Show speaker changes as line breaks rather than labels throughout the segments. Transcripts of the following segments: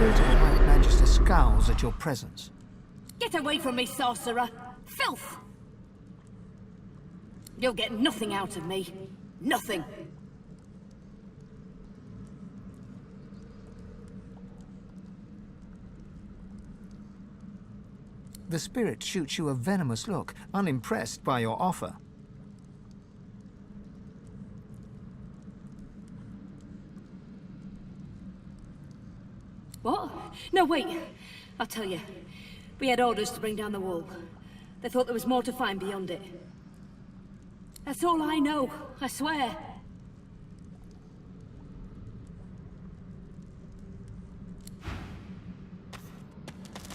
spirit of the White Magister scowls at your presence.
Get away from me, sorcerer! Filth! You'll get nothing out of me. Nothing!
The spirit shoots you a venomous look, unimpressed by your offer.
What? No, wait. I'll tell you. We had orders to bring down the wall. They thought there was more to find beyond it. That's all I know, I swear.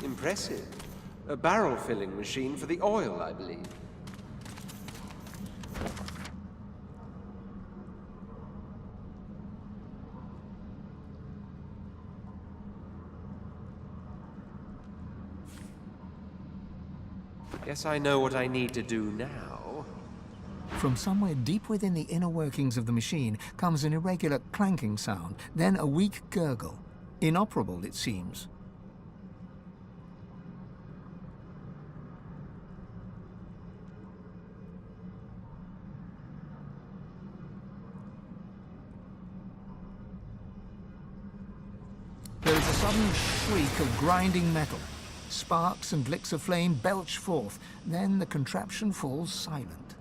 Impressive. A barrel-filling machine for the oil, I believe. Guess I know what I need to do now.
From somewhere deep within the inner workings of the machine comes an irregular clanking sound, then a weak gurgle. Inoperable, it seems. There is a sudden shriek of grinding metal. Sparks and licks of flame belch forth, then the contraption falls silent.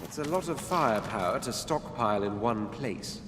That's a lot of firepower to stockpile in one place.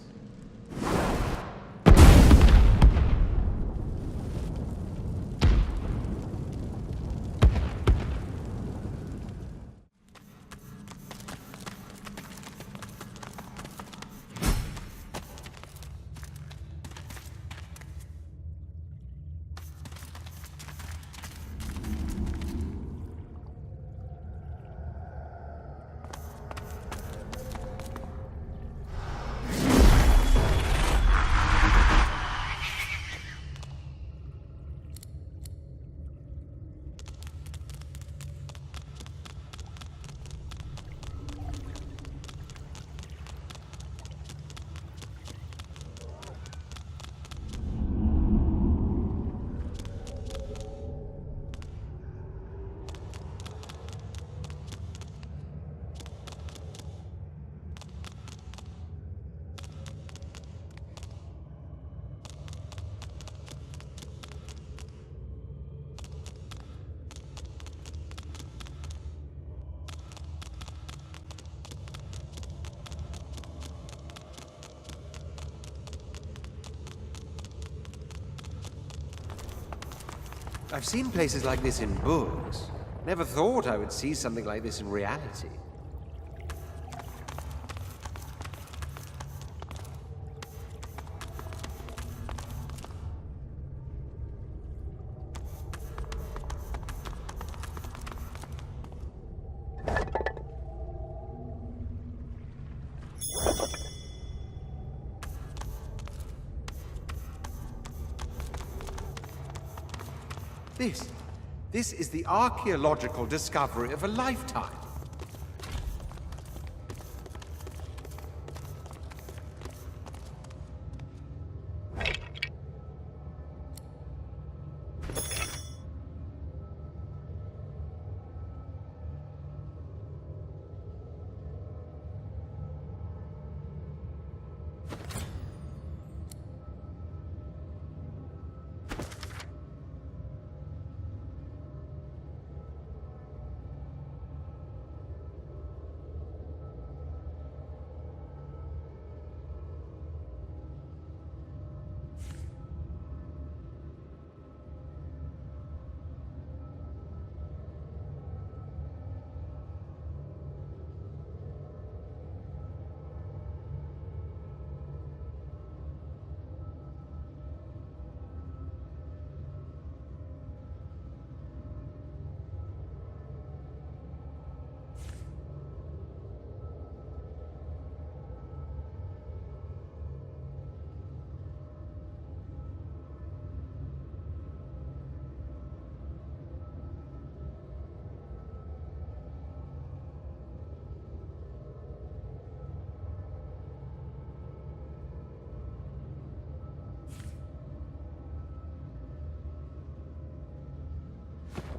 I've seen places like this in books. Never thought I would see something like this in reality. This is the archaeological discovery of a lifetime.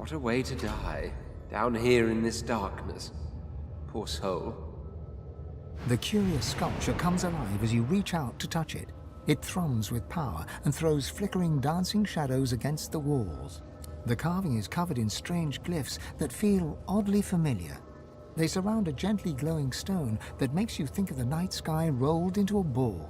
What a way to die, down here in this darkness. Poor soul.
The curious sculpture comes alive as you reach out to touch it. It thrums with power and throws flickering, dancing shadows against the walls. The carving is covered in strange glyphs that feel oddly familiar. They surround a gently glowing stone that makes you think of the night sky rolled into a ball.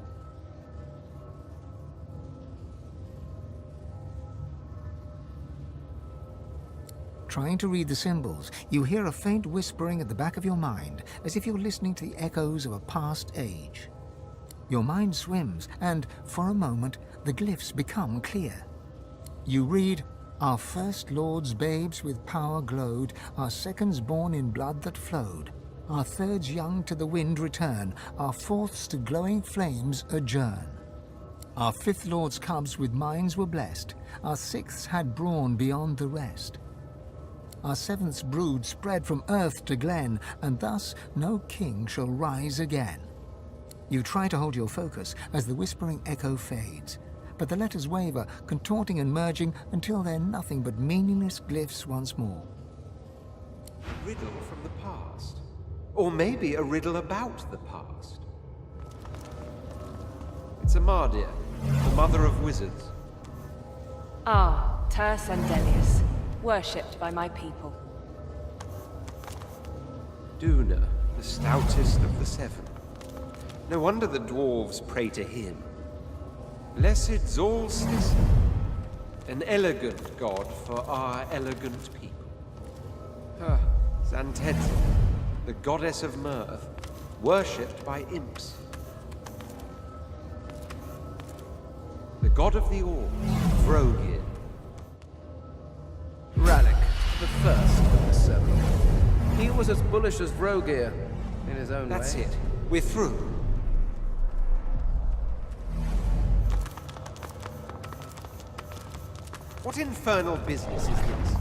Trying to read the symbols, you hear a faint whispering at the back of your mind, as if you're listening to the echoes of a past age. Your mind swims, and for a moment, the glyphs become clear. You read, "Our first lords babes with power glowed, our seconds born in blood that flowed. Our thirds young to the wind return, our fourths to glowing flames adjourn. Our fifth lord's cubs with minds were blessed, our sixths had brawn beyond the rest. Our seventh's brood spread from earth to glen, and thus no king shall rise again." You try to hold your focus as the whispering echo fades, but the letters waver, contorting and merging until they're nothing but meaningless glyphs once more.
A riddle from the past. Or maybe a riddle about the past. It's Amadia, the mother of wizards.
Ah, Ter Sandelius, worshipped by my people.
Duna, the stoutest of the seven. No wonder the dwarves pray to him. Blessed Solstice, an elegant god for our elegant people. Zantedza, the goddess of mirth, worshipped by imps. The god of the orcs, Vrogir.
Rallic, the first of the seven. He was as bullish as Vrogir, in his own way.
That's it. We're through. What infernal business is this?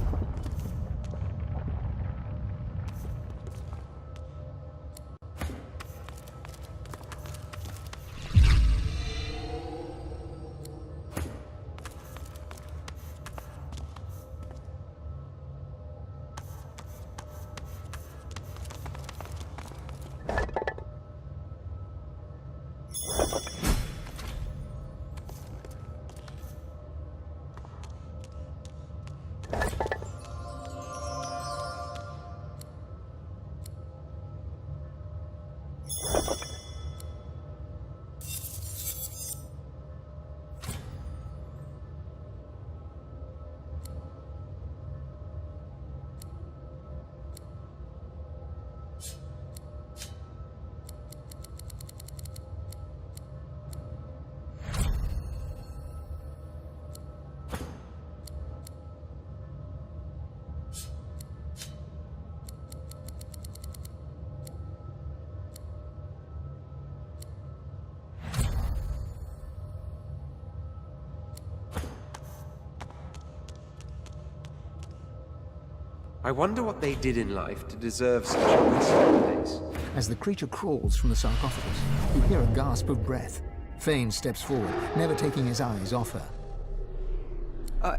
I wonder what they did in life to deserve such a risky place.
As the creature crawls from the sarcophagus, you hear a gasp of breath. Fane steps forward, never taking his eyes off her.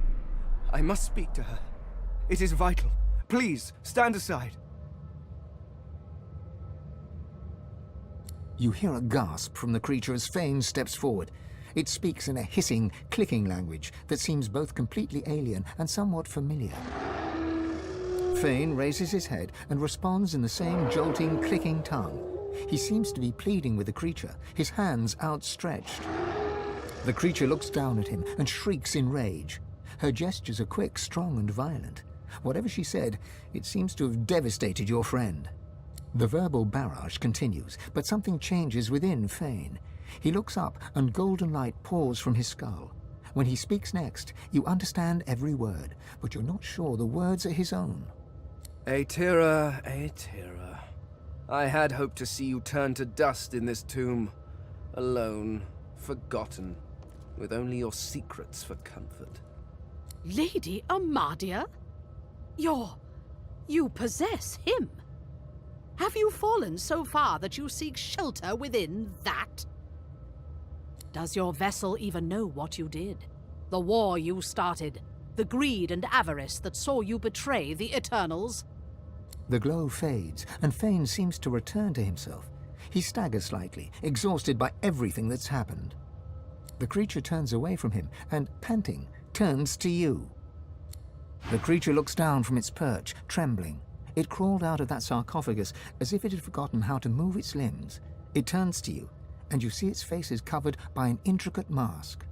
I must speak to her. It is vital. Please, stand aside.
You hear a gasp from the creature as Fane steps forward. It speaks in a hissing, clicking language that seems both completely alien and somewhat familiar. Fane raises his head and responds in the same jolting, clicking tongue. He seems to be pleading with the creature, his hands outstretched. The creature looks down at him and shrieks in rage. Her gestures are quick, strong, and violent. Whatever she said, it seems to have devastated your friend. The verbal barrage continues, but something changes within Fane. He looks up and golden light pours from his skull. When he speaks next, you understand every word, but you're not sure the words are his own.
Aetira, Aetira. I had hoped to see you turn to dust in this tomb. Alone, forgotten, with only your secrets for comfort.
Lady Amadia? You possess him? Have you fallen so far that you seek shelter within that? Does your vessel even know what you did? The war you started? The greed and avarice that saw you betray the Eternals?
The glow fades, and Fane seems to return to himself. He staggers slightly, exhausted by everything that's happened. The creature turns away from him and, panting, turns to you. The creature looks down from its perch, trembling. It crawled out of that sarcophagus as if it had forgotten how to move its limbs. It turns to you, and you see its face is covered by an intricate mask.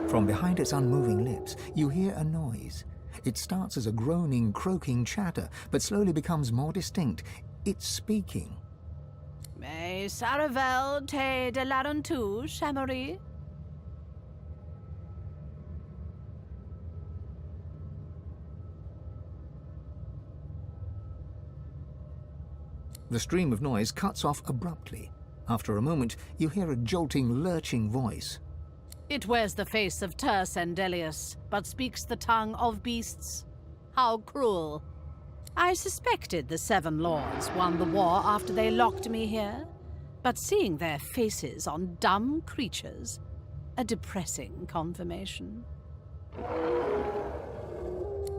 From behind its unmoving lips, you hear a noise. It starts as a groaning, croaking chatter, but slowly becomes more distinct. It's speaking.
Mais Saravel te de larentu, Chamery?
The stream of noise cuts off abruptly. After a moment, you hear a jolting, lurching voice.
It wears the face of Ter Sendelius, but speaks the tongue of beasts. How cruel. I suspected the Seven Lords won the war after they locked me here, but seeing their faces on dumb creatures, a depressing confirmation.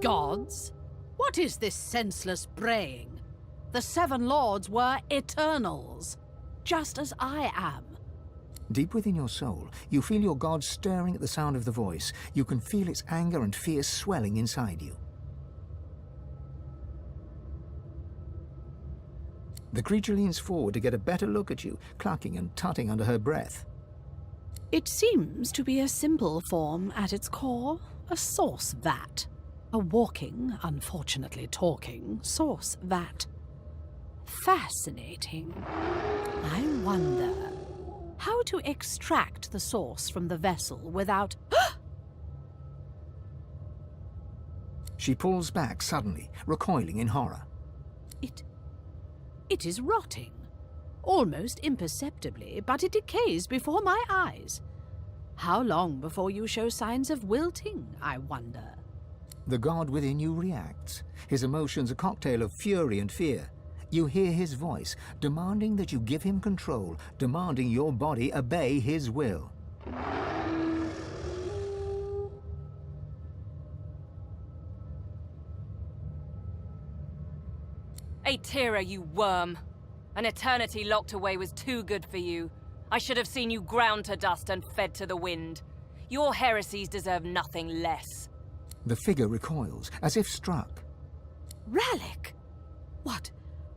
Gods? What is this senseless braying? The Seven Lords were Eternals, just as I am.
Deep within your soul, you feel your god stirring at the sound of the voice. You can feel its anger and fear swelling inside you. The creature leans forward to get a better look at you, clucking and tutting under her breath.
It seems to be a simple form at its core, a source vat. A walking, unfortunately talking, source vat. Fascinating. I wonder how to extract the source from the vessel without...
She pulls back suddenly, recoiling in horror.
It is rotting. Almost imperceptibly, but it decays before my eyes. How long before you show signs of wilting, I wonder?
The god within you reacts, his emotions a cocktail of fury and fear. You hear his voice, demanding that you give him control, demanding your body obey his will.
Aetera, you worm! An eternity locked away was too good for you. I should have seen you ground to dust and fed to the wind. Your heresies deserve nothing less.
The figure recoils, as if struck.
Rallic!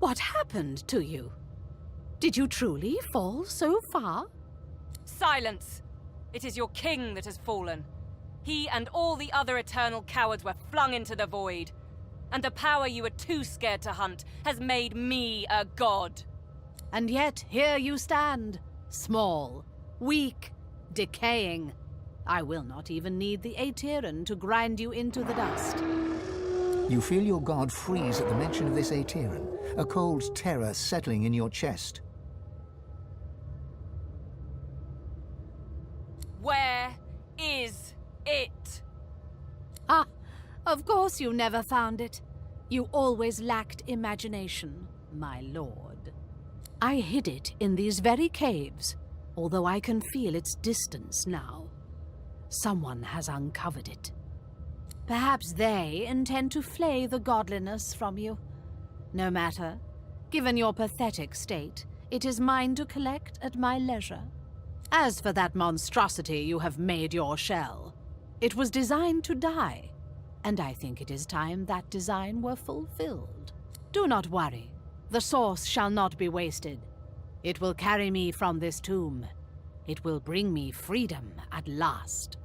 What happened to you? Did you truly fall so far?
Silence! It is your king that has fallen. He and all the other eternal cowards were flung into the void. And the power you were too scared to hunt has made me a god.
And yet here you stand, small, weak, decaying. I will not even need the Aeteran to grind you into the dust.
You feel your god freeze at the mention of this Aeteran, a cold terror settling in your chest.
Where is it?
Ah, of course you never found it. You always lacked imagination, my lord. I hid it in these very caves, although I can feel its distance now. Someone has uncovered it. Perhaps they intend to flay the godliness from you. No matter. Given your pathetic state, it is mine to collect at my leisure. As for that monstrosity you have made your shell, it was designed to die, and I think it is time that design were fulfilled. Do not worry. The source shall not be wasted. It will carry me from this tomb. It will bring me freedom at last.